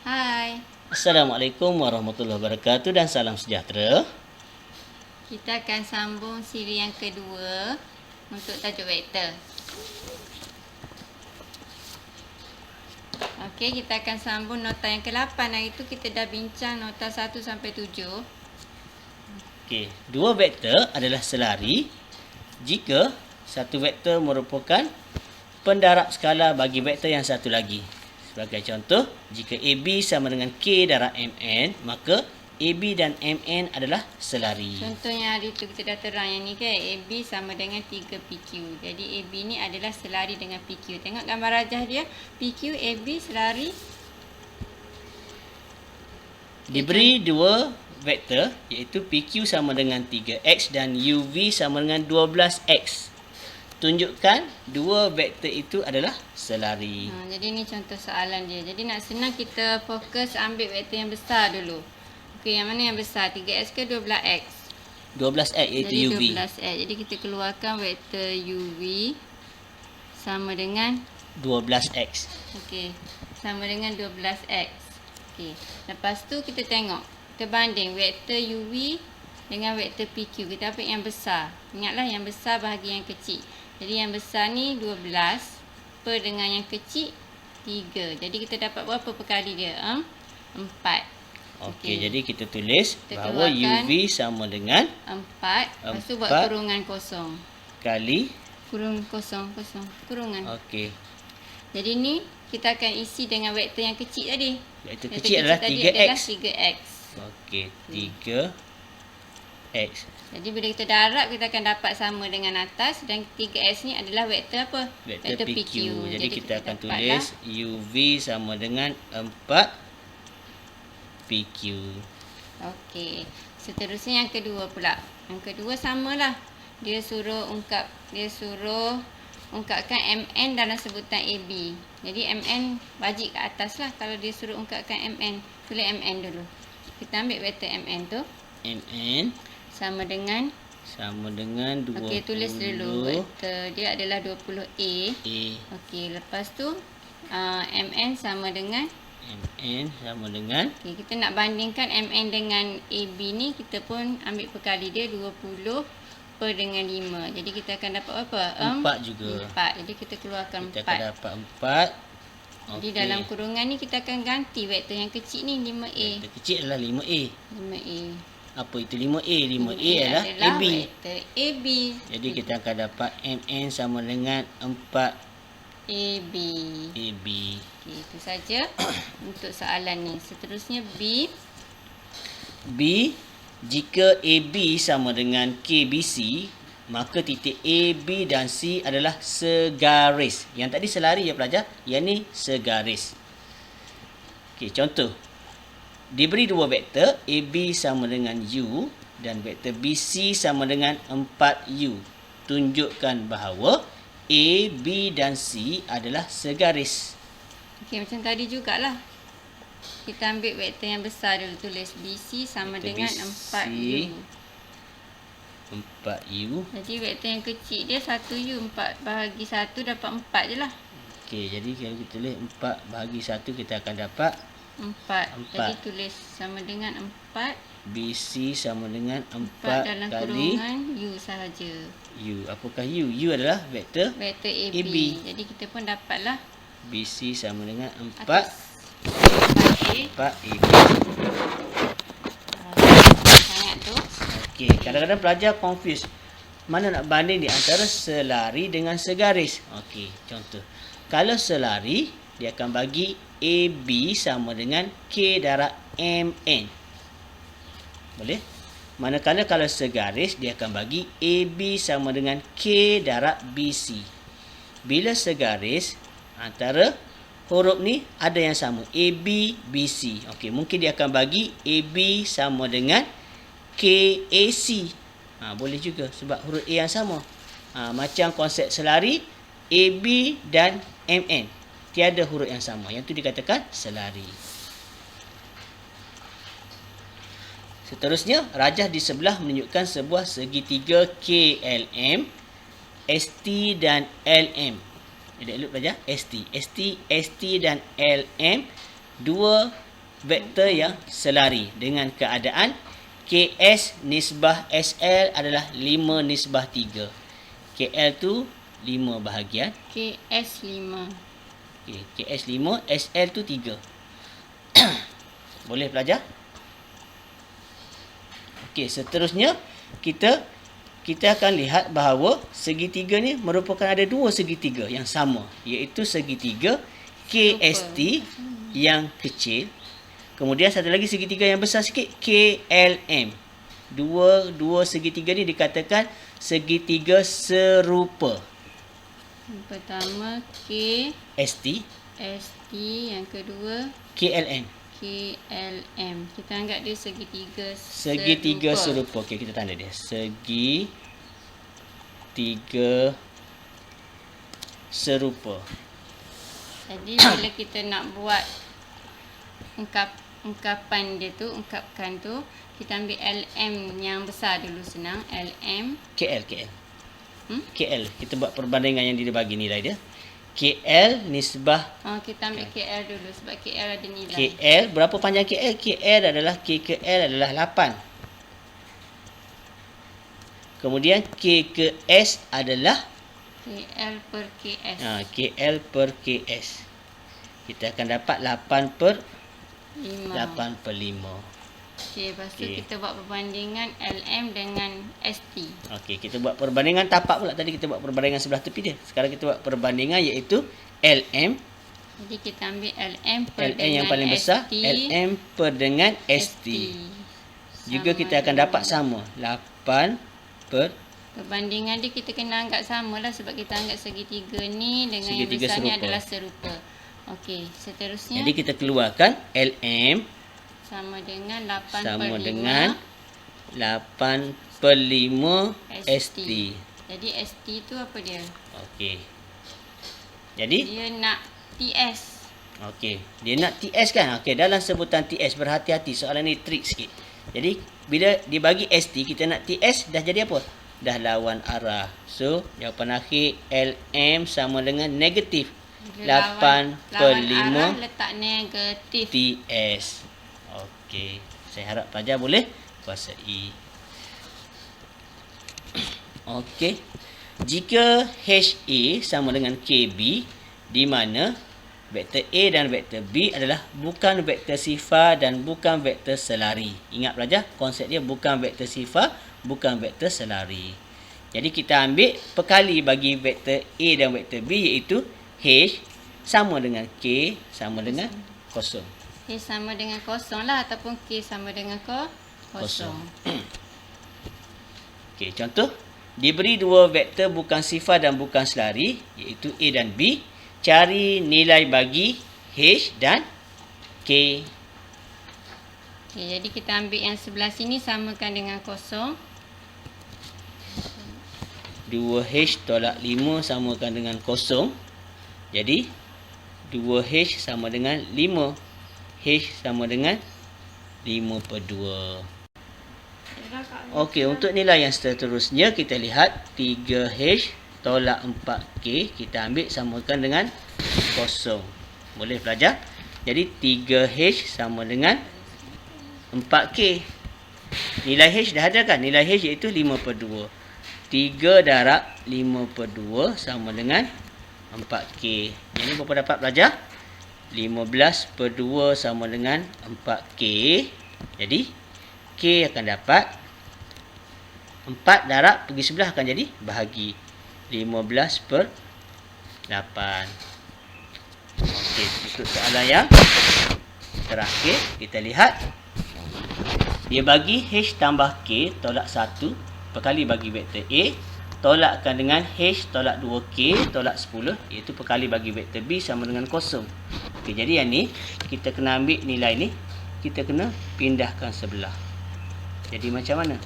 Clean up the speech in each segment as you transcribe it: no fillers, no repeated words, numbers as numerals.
Hai, Assalamualaikum warahmatullahi wabarakatuh dan salam sejahtera. kita akan sambung siri yang kedua untuk tajuk vektor. Okey, kita akan sambung nota yang ke-8. Hari itu kita dah bincang nota 1 sampai 7. Okey, dua vektor adalah selari jika satu vektor merupakan pendarab skala bagi vektor yang satu lagi. Sebagai contoh, jika AB sama dengan K darab MN, maka AB dan MN adalah selari. Contohnya hari itu kita dah terang yang ni kan, AB sama dengan 3PQ. Jadi AB ni adalah selari dengan PQ. Tengok gambar rajah dia, PQ, AB selari. Diberi dua vektor iaitu PQ sama dengan 3X dan UV sama dengan 12X. Tunjukkan dua vektor itu adalah selari. Jadi ni contoh soalan dia. Jadi nak senang kita fokus ambil vektor yang besar dulu. Okey, yang mana yang besar? 3X ke 12X? 12X iaitu Jadi UV. 12X. Jadi kita keluarkan vektor UV sama dengan 12X. okey, sama dengan 12X. Okey. Lepas tu kita tengok, kita banding vektor UV dengan vektor PQ. Kita ambil yang besar. Ingatlah yang besar bahagi yang kecil. Jadi yang besar ni 12 per dengan yang kecil 3. Jadi kita dapat berapa perkali dia? 4. Okey, jadi kita tulis Kita bahawa keluarkan UV sama dengan 4. Lepas tu buat 4 kurungan kosong. kali. Kurung kosong, kurungan. Okey. Jadi ni kita akan isi dengan vektor yang kecil tadi. Vektor Vektor kecil adalah tadi 3X. adalah 3X. Okey, 3X. Jadi bila kita darab, kita akan dapat sama dengan atas. Dan 3X ni adalah vektor apa? Vektor PQ. Jadi kita akan dapatlah tulis UV sama dengan 4 PQ. okey. Seterusnya yang kedua pula. Yang kedua samalah. Dia suruh ungkapkan MN dalam sebutan AB. Jadi MN wajib ke atas lah kalau dia suruh ungkapkan MN. Tulis MN dulu. Kita ambil vektor MN tu. MN Sama dengan 20. okey, tulis dulu vektor dia adalah 20A. A. Okey, lepas tu MN sama dengan MN sama dengan okey, kita nak bandingkan MN dengan AB ni, kita pun ambil perkali dia 20 per dengan 5. Jadi kita akan dapat apa? 4 juga. 4. Jadi kita keluarkan Kita 4. akan dapat 4. Jadi dalam kurungan ni kita akan ganti vektor yang kecil ni 5A. Vektor kecil adalah 5A. 5A. Apa itu 5A? 5A adalah AB. Vektor AB. Jadi kita akan dapat MN sama dengan 4 AB. AB. Okey, itu saja untuk soalan ni. Seterusnya B. B, jika AB sama dengan KBC, maka titik A, B dan C adalah segaris. Yang tadi selari ya pelajar, yang ni segaris. Okey, contoh. Diberi dua vektor, AB sama dengan U dan vektor BC sama dengan 4U. Tunjukkan bahawa A, B dan C adalah segaris. Okey, macam tadi jugalah. Kita ambil vektor yang besar dulu, tulis BC sama Vektor dengan BC 4U. 4U. Jadi vektor yang kecil dia 1U. 4 bahagi 1 dapat 4 je lah. Okey, jadi kalau kita tulis 4 bahagi 1, kita akan dapat 4. 4. Jadi tulis sama dengan 4. BC sama dengan 4 dalam 4 kali kurungan U sahaja. U. Apakah U? U adalah vektor Vektor AB. AB. Jadi kita pun dapatlah BC sama dengan 4 atas 4A. 4AB. Sangat tu. Okey, kadang-kadang pelajar confuse. Mana nak banding di antara selari dengan segaris? Okey, contoh. Kalau selari, dia akan bagi AB sama dengan K darab MN. Boleh? Manakala kalau segaris, dia akan bagi AB sama dengan K darab BC. Bila segaris, antara huruf ni ada yang sama. AB, BC. Okey, mungkin dia akan bagi AB sama dengan KAC. Boleh juga sebab huruf A yang sama. Macam konsep selari, AB dan MN. Tiada huruf yang sama. Yang tu dikatakan selari. Seterusnya, rajah di sebelah menunjukkan sebuah segitiga KLM, ST dan LM. Ada elok belajar? ST dan LM, dua vektor yang selari dengan keadaan KS nisbah SL adalah 5 nisbah 3. KL tu 5 bahagian. KS5. Okay, KS 5, SL tu 3. Boleh pelajar? Okey, seterusnya kita akan lihat bahawa segitiga ni merupakan ada dua segitiga yang sama, iaitu segitiga KST yang kecil. Kemudian satu lagi segitiga yang besar sikit, KLM. Dua segitiga ni dikatakan segitiga serupa. Yang pertama ST, yang kedua KLM. KLM. Kita anggap dia Segitiga serupa. Okey, kita tanda dia. Segitiga serupa. Jadi bila kita nak buat ungkapan tu, kita ambil LM yang besar dulu, senang. LM KL. KL. Kita buat perbandingan yang dia bagi nilai dia. KL nisbah. Kita ambil KL dulu sebab KL ada nilai. KL, berapa panjang KL? KL adalah K ke L adalah 8. Kemudian K ke S adalah KL per KS. KL per KS. Kita akan dapat 8 per 5. 8 per 5. Lepas tu kita buat perbandingan LM dengan ST. Okey, kita buat perbandingan tapak pula. Tadi kita buat perbandingan sebelah tepi dia. Sekarang kita buat perbandingan iaitu LM. Jadi kita ambil LM per LM dengan yang paling besar, ST. LM per dengan ST. Juga kita akan dapat sama, 8 per. Perbandingan dia kita kena anggap sama lah sebab kita anggap segitiga ni dengan Segitiga yang besar ni serupa. adalah serupa. Okey, seterusnya Jadi kita keluarkan LM sama dengan 8 sama per 5 dengan 8 per 5 ST. Jadi ST tu apa dia? Okey. Jadi Dia nak TS. okey, dia nak TS kan? Okey, dalam sebutan TS berhati-hati, soalan ni trik sikit. Jadi bila dibagi ST kita nak TS, dah jadi apa? Dah lawan arah. So jawapan akhir LM sama dengan negatif 8 per 5 arah letak negatif. TS. Okey, saya harap pelajar boleh kuasai. Okey. Jika HA sama dengan KB, di mana vektor A dan vektor B adalah bukan vektor sifar dan bukan vektor selari. Ingat pelajar, konsep dia bukan vektor sifar, bukan vektor selari. Jadi kita ambil perkali bagi vektor A dan vektor B, iaitu H sama dengan K sama dengan kosong. K sama dengan kosong lah ataupun K sama dengan kosong. Okey, contoh. Diberi dua vektor bukan sifar dan bukan selari, iaitu A dan B. Cari nilai bagi H dan K. Okey, jadi kita ambil yang sebelah sini samakan dengan kosong. 2H tolak 5 samakan dengan kosong. Jadi 2H sama dengan 5. H sama dengan 5 per 2. Okey, untuk nilai yang seterusnya kita lihat 3H tolak 4K kita ambil samakan dengan kosong. Boleh pelajar? Jadi 3H sama dengan 4K. Nilai H dah ada kan? Nilai H iaitu 5 per 2. 3 darab 5 per 2 sama dengan 4K. Yang ni berapa dapat pelajar? 15 per 2 sama dengan 4K. Jadi K akan dapat 4 darab pergi sebelah akan jadi bahagi 15 per 8. Okey, untuk soalan yang terakhir kita lihat. Dia bagi H tambah K tolak 1 perkali bagi vektor A, tolakkan dengan H tolak 2K tolak 10, iaitu perkali bagi vektor B sama dengan kosong. Okey, jadi yang ni kita kena ambil nilai ni, kita kena pindahkan sebelah. Jadi macam mana?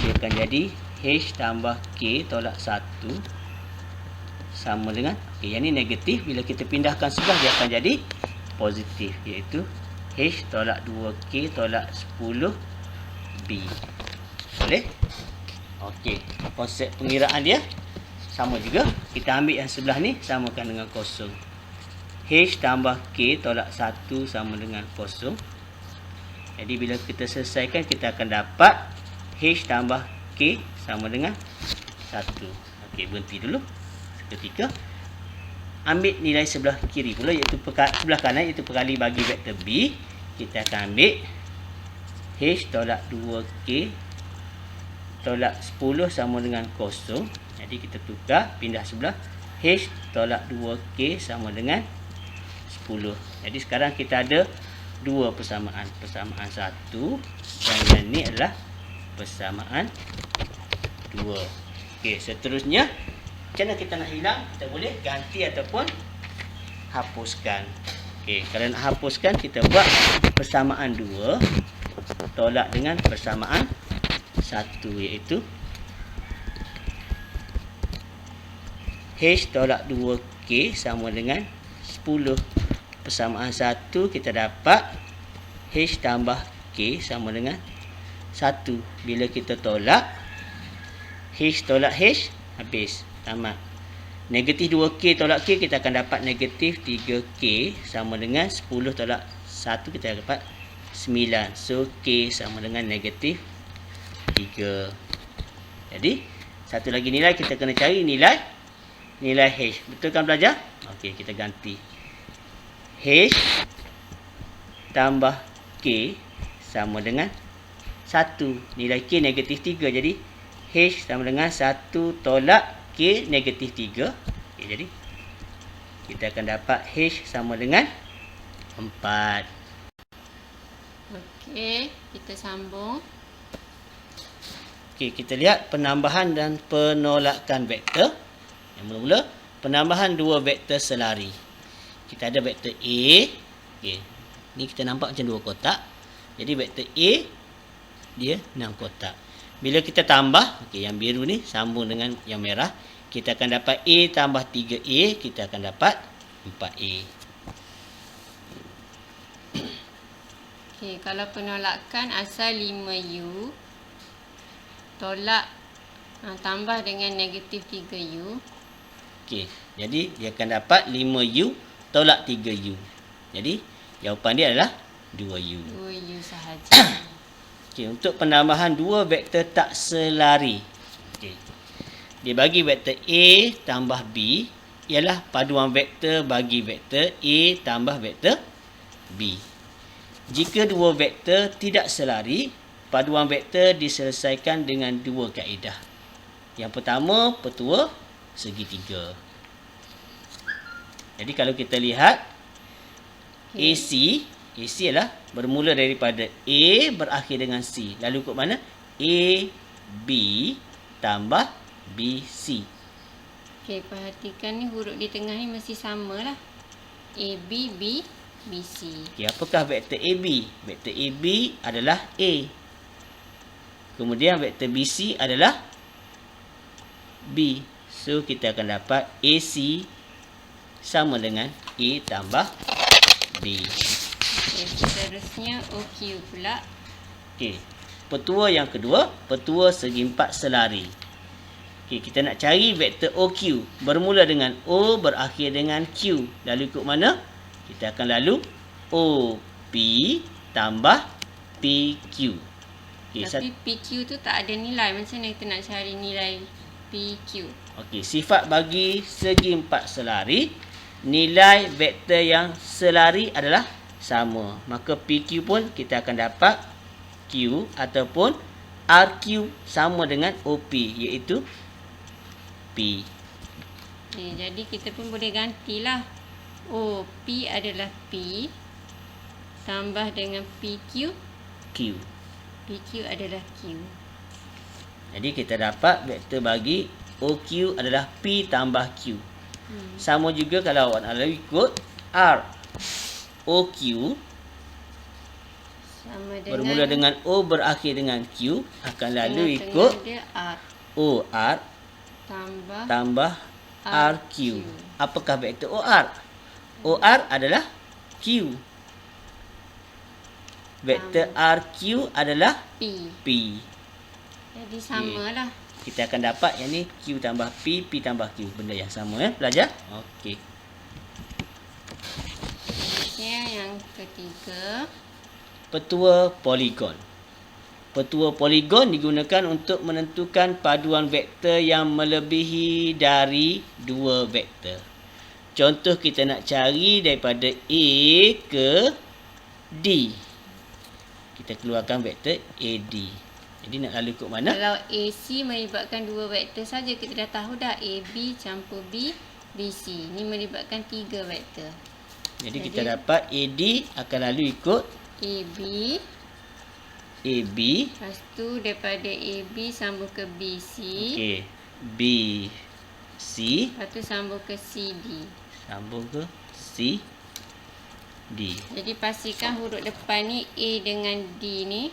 Dia akan jadi H tambah K tolak 1 sama dengan, okey, yang ni negatif, bila kita pindahkan sebelah dia akan jadi positif, iaitu H tolak 2K tolak 10 B. Boleh? Okey, konsep pengiraan dia sama juga. Kita ambil yang sebelah ni samakan dengan kosong. H tambah K tolak 1 sama dengan kosong. Jadi bila kita selesaikan, kita akan dapat H tambah K sama dengan 1. Okey, berhenti dulu seketika. Ambil nilai sebelah kiri pula, iaitu sebelah kanan, iaitu perkali bagi vektor B. Kita akan ambil H tolak 2K tolak 10 sama dengan 0. Jadi kita tukar, pindah sebelah. H tolak 2K sama dengan 10. Jadi sekarang kita ada dua persamaan. Persamaan 1 dan yang ni adalah persamaan 2. Okey, seterusnya macam mana kita nak hilang? Kita boleh ganti ataupun hapuskan. Okey, kalau nak hapuskan, kita buat persamaan 2 tolak dengan persamaan 1, iaitu H tolak 2K sama dengan 10. Persamaan 1 kita dapat H tambah K sama dengan 1. Bila kita tolak, H tolak H, habis, tamat. Negatif 2K tolak K, kita akan dapat negatif 3K sama dengan 10 tolak 1, kita dapat 9. So, K sama dengan negatif 3. Jadi, satu lagi nilai, kita kena cari nilai H. Betul kan belajar? Okey, kita ganti. H tambah K sama dengan 1. Nilai K negatif 3. Jadi, H sama dengan 1 tolak K negatif 3. Okay, jadi, kita akan dapat H sama dengan 4. Okey, kita sambung. Okey, kita lihat penambahan dan penolakan vektor. Yang mula-mula, penambahan dua vektor selari. Kita ada vektor A. Okey, ni kita nampak macam dua kotak. Jadi vektor A dia 6 kotak. Bila kita tambah, okey, yang biru ni sambung dengan yang merah, kita akan dapat A tambah 3A, kita akan dapat 4A. Okey, kalau penolakan asal 5U tolak tambah dengan negatif 3U. Okey, jadi dia akan dapat 5U tolak 3U. Jadi jawapan dia adalah 2U. 2U sahaja. Okey, untuk penambahan dua vektor tak selari. Okey. Dia bagi vektor A tambah B ialah paduan vektor bagi vektor A tambah vektor B. Jika dua vektor tidak selari, paduan vektor diselesaikan dengan dua kaedah. Yang pertama, petua segitiga. Jadi kalau kita lihat AC adalah bermula daripada A berakhir dengan C. Lalu ikut mana? A, B tambah B, C. Okey, perhatikan ni huruf di tengah ni mesti samalah. A, B, B, B, C. Okay, apakah vektor AB? Vektor AB adalah A. Kemudian vektor BC adalah B. So, kita akan dapat AC sama dengan A tambah B. Okay, seterusnya OQ pula. Okey. Petua yang kedua, petua segi empat selari. Okey, kita nak cari vektor OQ. Bermula dengan O, berakhir dengan Q. Lalu ikut mana? Kita akan lalu OP tambah PQ. Okay, tapi PQ tu tak ada nilai. Macam mana kita nak cari nilai PQ? Okey, sifat bagi segi empat selari, nilai vektor yang selari adalah sama. Maka PQ pun kita akan dapat Q ataupun RQ sama dengan OP, iaitu P. Okay, jadi kita pun boleh gantilah. OP adalah P tambah dengan PQ. Q. PQ adalah Q. Jadi kita dapat vektor bagi OQ adalah P tambah Q. Sama juga kalau awak nak lalu ikut R. OQ sama dengan bermula dengan O berakhir dengan Q, akan lalu ikut dia R OR tambah RQ. Apakah vektor OR? OR adalah Q. Vektor RQ adalah P. Jadi samalah. Kita akan dapat yang ni Q tambah P, P tambah Q. Benda yang sama, belajar? Okey. Okay, yang ketiga. petua poligon. Petua poligon digunakan untuk menentukan paduan vektor yang melebihi dari dua vektor. Contoh kita nak cari daripada A ke D. Kita keluarkan vektor AD. Jadi nak lalu ikut mana? Kalau AC melibatkan dua vektor saja, kita dah tahu dah AB campur B, BC. Ini melibatkan 3 vektor. Jadi kita dapat AD akan lalu ikut AB. AB. Lepas tu daripada AB sambung ke BC. Okey. BC. Lepas tu sambung ke CD. Sambung ke C. D. Jadi pastikan huruf depan ni A dengan D ni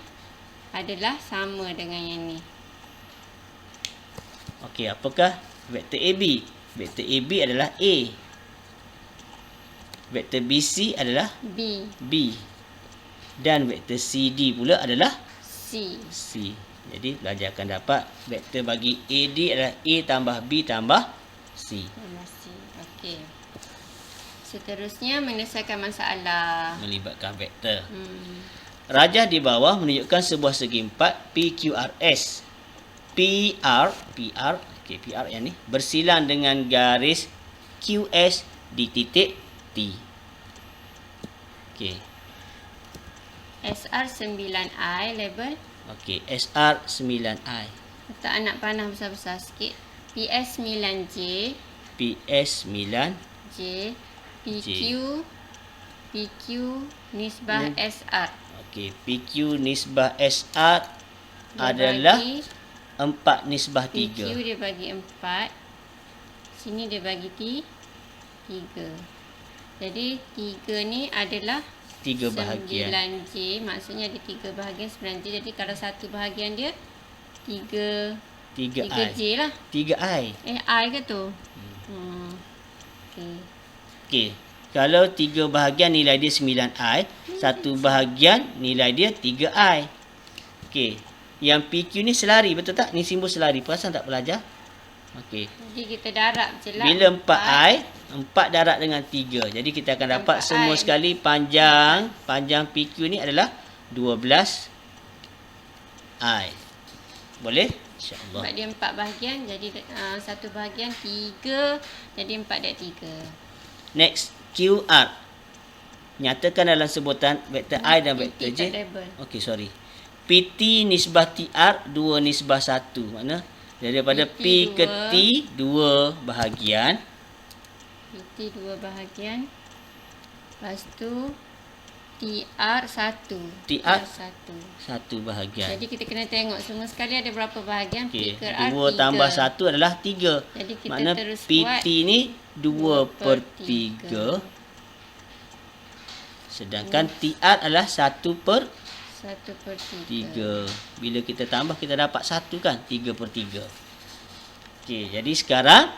adalah sama dengan yang ni. Okey, apakah vektor AB? Vektor AB adalah A. Vektor BC adalah B, B. Dan vektor CD pula adalah C. C. Jadi pelajar akan dapat vektor bagi AD adalah A tambah B tambah C. C. Okey. Seterusnya menyelesaikan masalah. Melibatkan vektor. Rajah di bawah menunjukkan sebuah segi empat PQRS. Okey, PR yang ni bersilang dengan garis QS di titik T. Okey. SR 9I label. Okey, SR 9I. Letak anak panah besar-besar sikit. PS 9J. PS 9 J. PQ nisbah SR. Okey, PQ nisbah SR Dia adalah bagi 4 nisbah PQ 3. dia bagi 4. Sini dia bagi 3. Jadi 3 ni adalah 3 bahagian. 9J. Maksudnya ada 3 bahagian 9J. Jadi kalau satu bahagian dia 3 3I. J lah. 3I. I ke tu? Okey. Okey. Kalau 3 bahagian nilai dia 9I, satu bahagian nilai dia 3I. Okey. Yang PQ ni selari, betul tak? Ni simbol selari. Perasan tak pelajar? Okey. Jadi kita darab je lah. Bila 4I, 4 darab dengan 3. Jadi kita akan dapat 4I. semua sekali panjang PQ ni adalah 12I. Boleh? InsyaAllah. Sebab dia 4 bahagian. Jadi satu bahagian 3. Jadi 4 darab 3. Next, QR. Nyatakan dalam sebutan vektor I dan vektor J. Okey, sorry. PT nisbah TR 2 nisbah 1. Makna daripada P ke T 2 bahagian. PT 2 bahagian. Lepas tu TR 1. TR 1 bahagian. Jadi kita kena tengok semua sekali ada berapa bahagian. Okey, P ke R 2 tambah 1 adalah 3. Jadi kita Makna terus PT buat ni 2/3. Sedangkan TR adalah 1/3. 1/3. Bila kita tambah kita dapat 1 kan? 3/3. Okey, jadi sekarang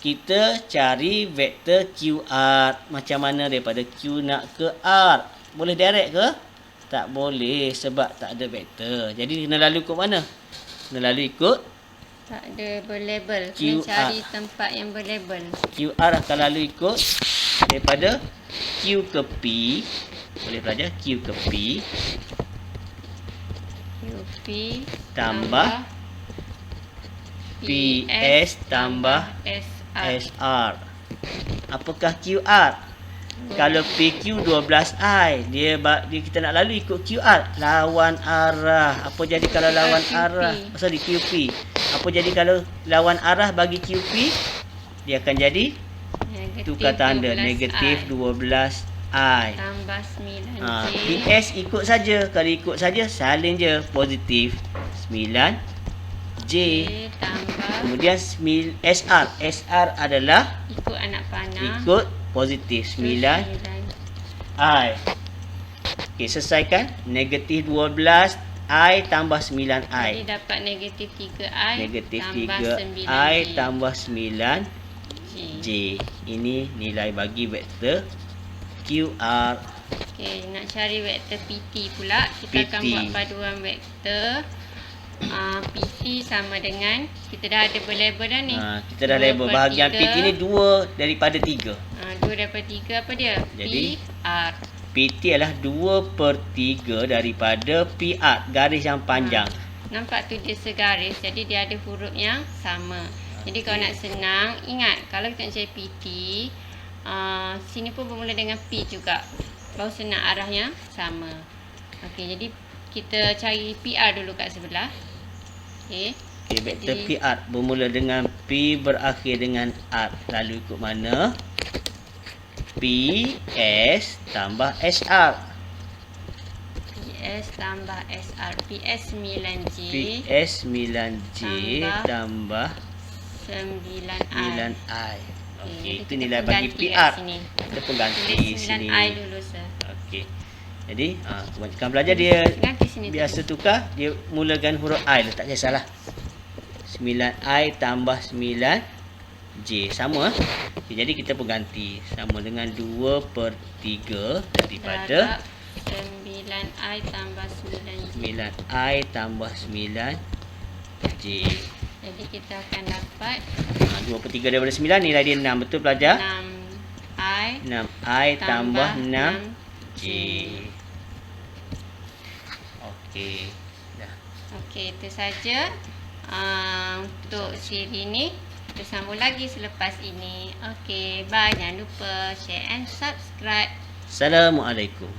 kita cari vektor QR. Macam mana daripada Q nak ke R? Boleh direct ke? Tak boleh sebab tak ada vektor. Jadi kena lalu ikut mana? Kena lalu ikut Tak ada berlabel. QR. Kena cari tempat yang berlabel. QR akan lalu ikut daripada Q ke P. Boleh pelajar? Q ke P QP tambah PS tambah SR. Apakah QR? Kalau PQ 12I, dia kita nak lalu ikut QR, lawan arah. Apa jadi kalau lawan QP. arah? Sorry, QP. Apa jadi kalau lawan arah bagi QP? Dia akan jadi tukar tanda, negatif 12I. Tambah 9J. PS ikut saja. Kalau ikut saja, salin je positif 9J. Tambah Kemudian SR. SR adalah ikut anak panah. ikut positif 9I. Okey, selesaikan. Negatif 12I tambah 9I. Jadi dapat negatif 3I Negatif tambah 3I 9J. tambah 9J. Ini nilai bagi vektor QR. Okey, nak cari vektor PT pula. Kita akan PT. buat paduan vektor. PT sama dengan, kita dah ada berlabel dah ni. Kita dah label bahagian PT ni 2 daripada 3. 2 daripada 3 apa dia? Jadi PR. PT adalah 2/3 daripada PR, garis yang panjang. Nampak tu dia segaris, jadi dia ada huruf yang sama. Jadi kalau nak senang, ingat kalau kita nak cari PT, sini pun bermula dengan P juga. Baru senang arah yang sama. Okey, jadi kita cari PR dulu kat sebelah. Okey. Okey, vektor Jadi- PR bermula dengan P berakhir dengan R. Lalu ikut mana? PS tambah SR. PS tambah SR. PS 9J PS 9J tambah 9I. 9I. Okey, jadi itu kita nilai pun bagi ganti kat PR. sini. Kita pun ganti Tulis sini. 9I dulu, sir. Okey. Jadi, kebanyakan pelajar dia Ganti sini biasa dulu. tukar, dia mulakan huruf I, letak je salah. 9I tambah 9J. Sama. Okay, jadi kita pun ganti. Sama dengan 2/3 daripada Darab 9I tambah 9J. 9I tambah 9J. Jadi kita akan dapat 2/3 daripada 9, nilai dia 6. Betul pelajar? 6I 6I tambah 6J. 6J. Okey. Dah. Okey, itu saja untuk siri ni. Kita sambung lagi selepas ini. Okey, bye. Jangan lupa share and subscribe. Assalamualaikum.